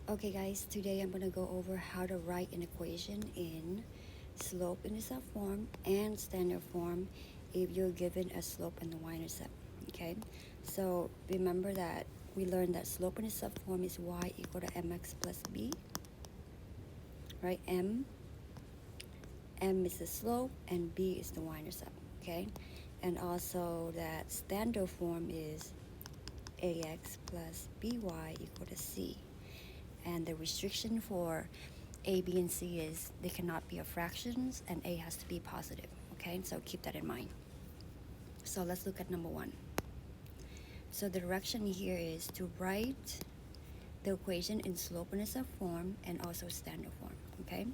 Okay guys, today I'm going to go over how to write an equation in slope-intercept form and standard form if you're given a slope and the y-intercept. Okay, so remember that we learned that slope-intercept form is y equal to mx plus b, right? M is the slope and b is the y-intercept, okay? And also that standard form is ax plus by equal to c. And the restriction for a, b, and c is they cannot be of fractions, and a has to be positive, okay? So keep that in mind. So let's look at number one. So the direction here is to write the equation in slope-intercept form and also standard form, okay?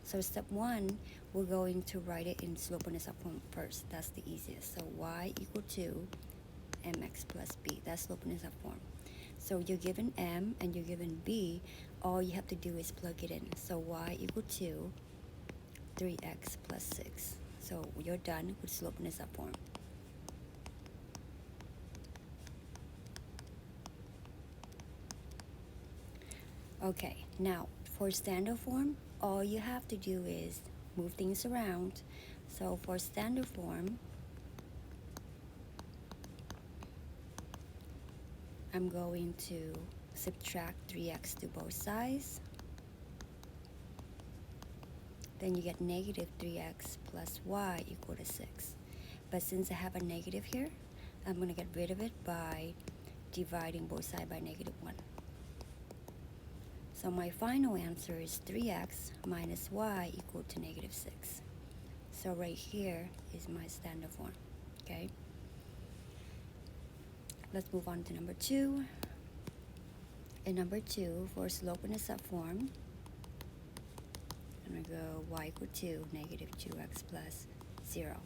So step one, we're going to write it in slope-intercept form first. That's the easiest. So y equal to mx plus b. That's slope-intercept form. So you're given m and you're given b. All you have to do is plug it in. So y equal to 3x plus 6. So you're done with slope-intercept form. Okay, now for standard form, all you have to do is move things around. So for standard form, I'm going to subtract 3x to both sides. Then you get negative 3x plus y equal to 6. But since I have a negative here, I'm going to get rid of it by dividing both sides by negative 1. So my final answer is 3x minus y equal to negative 6. So right here is my standard form, okay? Let's move on to number 2. In number 2, for slope-intercept form, I'm going to go y equal to negative 2x plus 0.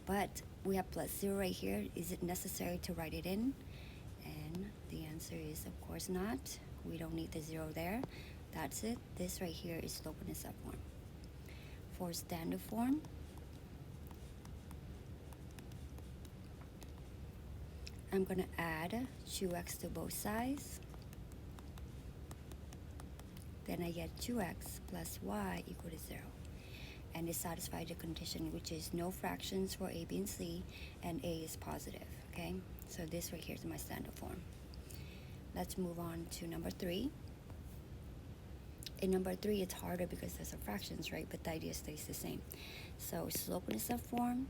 But we have plus 0 right here. Is it necessary to write it in? And the answer is of course not. We don't need the 0 there. That's it. This right here is slope-intercept form. For standard form, I'm going to add 2x to both sides. Then I get 2x plus y equal to 0. And it satisfies the condition, which is no fractions for a, b, and c, and a is positive, okay? So this right here is my standard form. Let's move on to number 3. In number 3, it's harder because there's a fractions, right? But the idea stays the same. So slope-intercept form,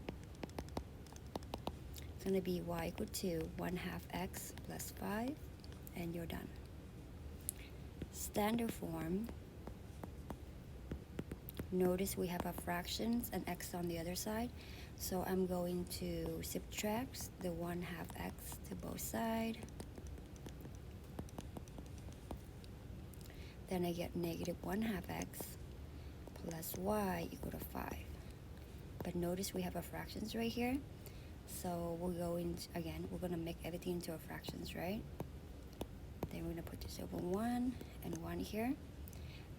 it's going to be y equal to 1/2 x plus 5, and you're done. Standard form, notice we have a fractions and x on the other side. So I'm going to subtract the 1/2 x to both sides. Then I get negative 1/2 x plus y equal to 5. But notice we have a fractions right here. So we're going to, again, we're going to make everything into a fractions, right? Then we're going to put this over 1 and 1 here.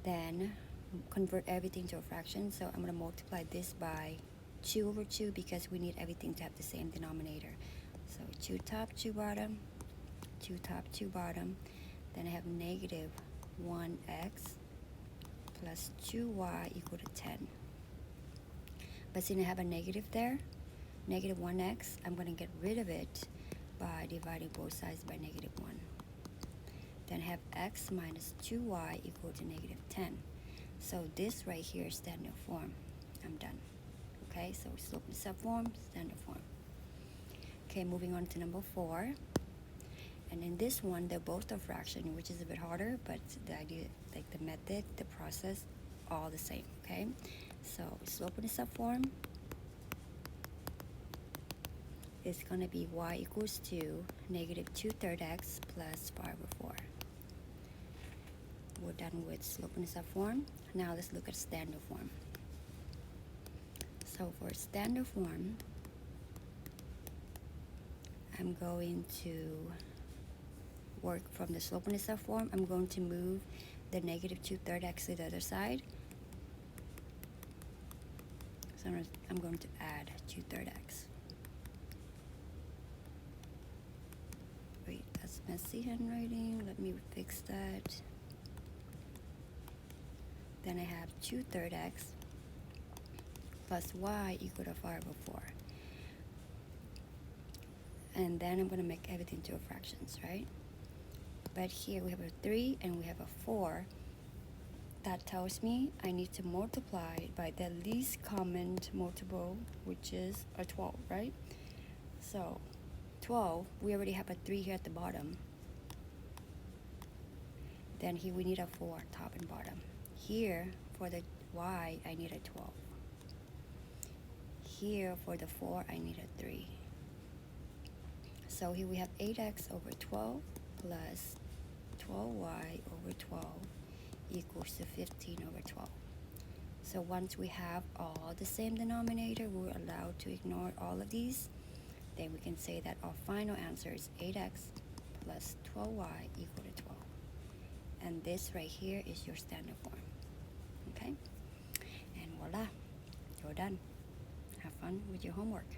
Then convert everything to a fraction. So I'm going to multiply this by 2 over 2 because we need everything to have the same denominator. So 2 top, 2 bottom, 2 top, 2 bottom. Then I have negative 1x plus 2y equal to 10. But since I have a negative there, negative 1x, I'm going to get rid of it by dividing both sides by negative 1. Then I have x minus 2y equal to negative 10. So this right here is standard form. I'm done. Okay, so slope-intercept form, standard form. Okay, moving on to number 4. And in this one, they're both a fraction, which is a bit harder, but the idea, like the method, the process, all the same, okay? So slope-intercept form is going to be y equals to negative 2/3 x plus 5 over 4. We're done with slope-intercept form. Now let's look at standard form. So for standard form, I'm going to work from the slope-intercept form. I'm going to move the negative 2/3 x to the other side. So I'm going to add 2/3 x. Wait, that's messy handwriting. Let me fix that. Then I have 2/3 x plus y equal to 5/4. And then I'm going to make everything to fractions, right? But here we have a 3 and we have a 4. That tells me I need to multiply by the least common multiple, which is a 12, right? So 12, we already have a 3 here at the bottom. Then here we need a 4 top and bottom. Here for the y, I need a 12. Here for the 4, I need a 3. So here we have 8x over 12 plus 12y over 12 equals to 15 over 12. So once we have all the same denominator, we're allowed to ignore all of these. Then we can say that our final answer is 8x plus 12y equal to 12. And this right here is your standard form. Okay? And voila, you're done. Have fun with your homework.